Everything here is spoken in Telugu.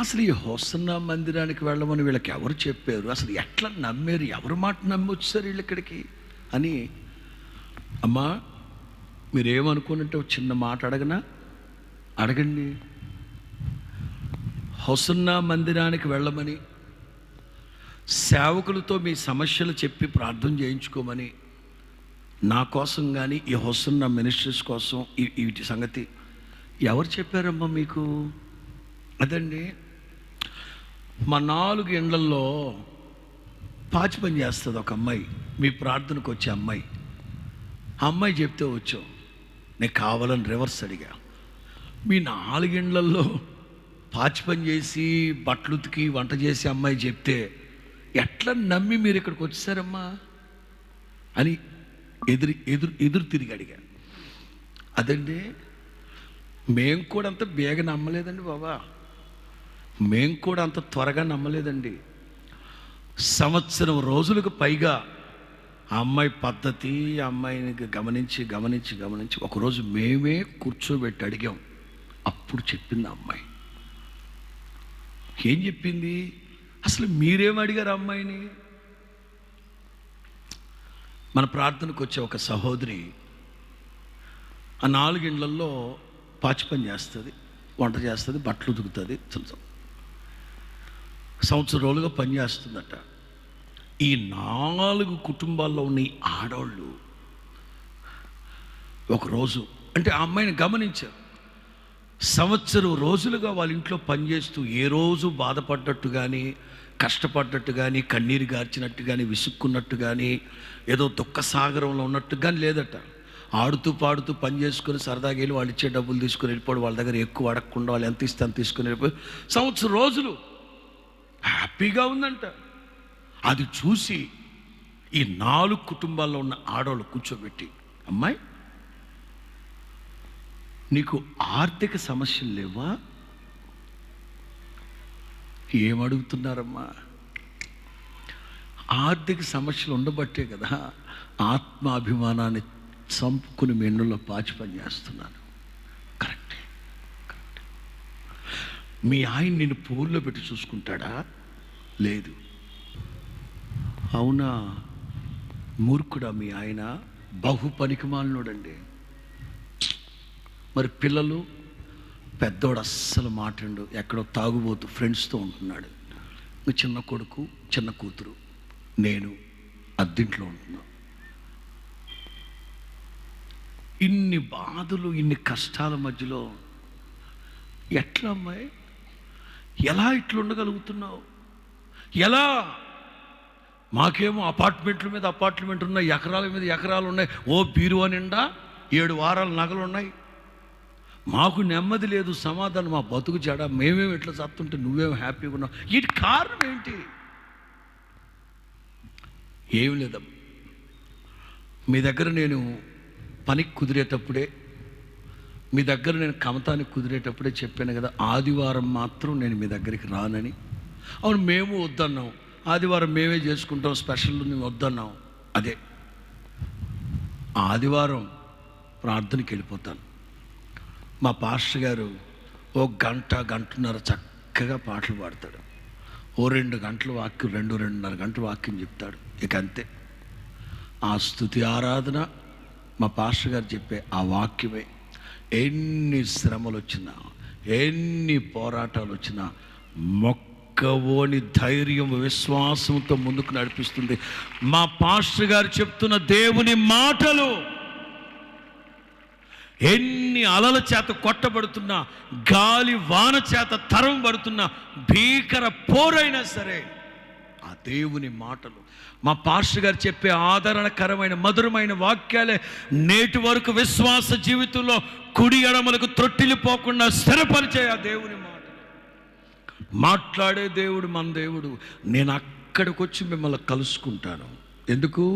అసలు ఈ హోసన్నా మందిరానికి వెళ్ళమని వీళ్ళకి ఎవరు చెప్పారు, అసలు ఎట్లా నమ్మారు, ఎవరి మాట నమ్మి వచ్చారు వీళ్ళు ఇక్కడికి అని. అమ్మా మీరేమనుకున్నట్టే ఒక చిన్న మాట అడగండి. హోసన్నా మందిరానికి వెళ్ళమని, సేవకులతో మీ సమస్యలు చెప్పి ప్రార్థన చేయించుకోమని, నా కోసం కానీ ఈ హోసన్నా మినిస్ట్రీస్ కోసం వీటి సంగతి ఎవరు చెప్పారమ్మా మీకు? అదండి, మా 4 ఇండ్లల్లో పాచి పని చేస్తుంది ఒక అమ్మాయి, మీ ప్రార్థనకు వచ్చే అమ్మాయి. ఆ అమ్మాయి చెప్తే వచ్చాం, నేను కావాలని రివర్స్ అడిగా. మీ 4 ఇండ్లల్లో పాచి పని చేసి బట్టలు ఉతికి వంట చేసి అమ్మాయి చెప్తే ఎట్లా నమ్మి మీరు ఇక్కడికి వచ్చేసారమ్మా అని ఎదురు తిరిగి అడిగా. అదండి, మేము కూడా అంత బేగ నమ్మలేదండి బాబా, మేము కూడా అంత త్వరగా నమ్మలేదండి. సంవత్సరం రోజులకు పైగా ఆ అమ్మాయి పద్ధతి, ఆ అమ్మాయిని గమనించి ఒకరోజు మేమే కూర్చోబెట్టి అడిగాం. అప్పుడు చెప్పింది ఆ అమ్మాయి. ఏం చెప్పింది? అసలు మీరేం అడిగారు అమ్మాయిని? మన ప్రార్థనకు వచ్చే ఒక సహోదరి ఆ 4 ఇండ్లల్లో పాచి పని చేస్తుంది, వంట చేస్తుంది, బట్టలు ఉతుకుతుంది, సంవత్సరం రోజులుగా పని చేస్తుందట. ఈ 4 కుటుంబాల్లో ఉన్న ఈ ఆడవాళ్ళు ఒకరోజు, అంటే ఆ అమ్మాయిని గమనించారు, సంవత్సరం రోజులుగా వాళ్ళ ఇంట్లో పనిచేస్తూ ఏ రోజు బాధపడ్డట్టు కానీ, కష్టపడ్డట్టు కానీ, కన్నీరు గార్చినట్టు కానీ, విసుక్కున్నట్టు కానీ, ఏదో దుఃఖ సాగరంలో ఉన్నట్టు కానీ లేదట. ఆడుతూ పాడుతూ పని చేసుకొని సరదాగా వెళ్ళి వాళ్ళు ఇచ్చే డబ్బులు తీసుకొని వెళ్ళిపోవడం, వాళ్ళ దగ్గర ఎక్కువ అడగకుండా వాళ్ళు ఎంత ఇస్తే అంత తీసుకొని వెళ్ళిపోయి సంవత్సరం రోజులు హ్యాపీగా ఉందంట. అది చూసి ఈ 4 కుటుంబాల్లో ఉన్న ఆడవాళ్ళు కూర్చోబెట్టి, అమ్మాయి నీకు ఆర్థిక సమస్యలు లేవా? ఏమడుగుతున్నారమ్మా? ఆర్థిక సమస్యలు ఉండబట్టే కదా ఆత్మాభిమానాన్ని చంపుకుని మెన్నులో పాచి పని చేస్తున్నాను. కరెక్ట్. మీ ఆయన నిన్ను పూల్లో పెట్టి చూసుకుంటాడా? లేదు. అవునా? మూర్ఖుడా మీ ఆయన? బహు పనికిమాలినోడండి. మరి పిల్లలు, పెద్దోడు అస్సలు మాట్లాడు, ఎక్కడో తాగుబోతూ ఫ్రెండ్స్తో ఉంటున్నాడు. చిన్న కొడుకు, చిన్న కూతురు, నేను అద్దింట్లో ఉంటున్నాను. ఇన్ని బాధలు, ఇన్ని కష్టాల మధ్యలో ఎట్లా అమ్మాయి, ఎలా ఇట్లా ఉండగలుగుతున్నావు? ఎలా? మాకేమో అపార్ట్మెంట్ల మీద అపార్ట్మెంట్ ఉన్నాయి, ఎకరాల మీద ఎకరాలు ఉన్నాయి, ఓ బీరువా నిండా 7 వారాల నగలు ఉన్నాయి. మాకు నెమ్మది లేదు, సమాధానం, మా బతుకు చెడ, మేమేమి ఇట్లా చస్తుంటే నువ్వేమో హ్యాపీగా ఉన్నావు. వీటి కారణం ఏంటి? ఏం లేదమ్మా, మీ దగ్గర నేను పనికి కుదిరేటప్పుడే, మీ దగ్గర నేను కమతానికి కుదిరేటప్పుడే చెప్పాను కదా, ఆదివారం మాత్రం నేను మీ దగ్గరికి రానని. అవును, మేము వద్దన్నాం, ఆదివారం మేమే చేసుకుంటాం స్పెషల్, మేము వద్దన్నాం. అదే ఆదివారం ప్రార్థనకి వెళ్ళిపోతాను. మా పాస్టర్ గారు ఓ గంటన్నర చక్కగా పాటలు పాడతాడు. ఓ 2 గంటల వాక్యం, 2-2.5 గంటల వాక్యం చెప్తాడు. ఇక అంతే. ఆ స్తుతి ఆరాధన, మా పాస్టర్ గారు చెప్పే ఆ వాక్యమే ఎన్ని శ్రమలు వచ్చినా, ఎన్ని పోరాటాలు వచ్చినా మొక్కవోని ధైర్యం, విశ్వాసంతో ముందుకు నడిపిస్తుంది. మా పాస్టర్ గారు చెప్తున్న దేవుని మాటలు ఎన్ని అలల చేత కొట్టబడుతున్నా, గాలి వాన చేత తరం పడుతున్నా, భీకర పోరైనా సరే ఆ దేవుని మాటలు, మా పాస్టర్ గారు చెప్పే ఆదరణకరమైన మధురమైన వాక్యాలే నేటి వరకు విశ్వాస జీవితంలో కుడి ఎడమలకు త్రొట్టిల్లిపోకుండా స్థిరపరిచే ఆ దేవుని మాటలు. మాట్లాడే దేవుడు మన దేవుడు. నేను అక్కడికి వచ్చి మిమ్మల్ని కలుసుకుంటాను. ఎందుకు?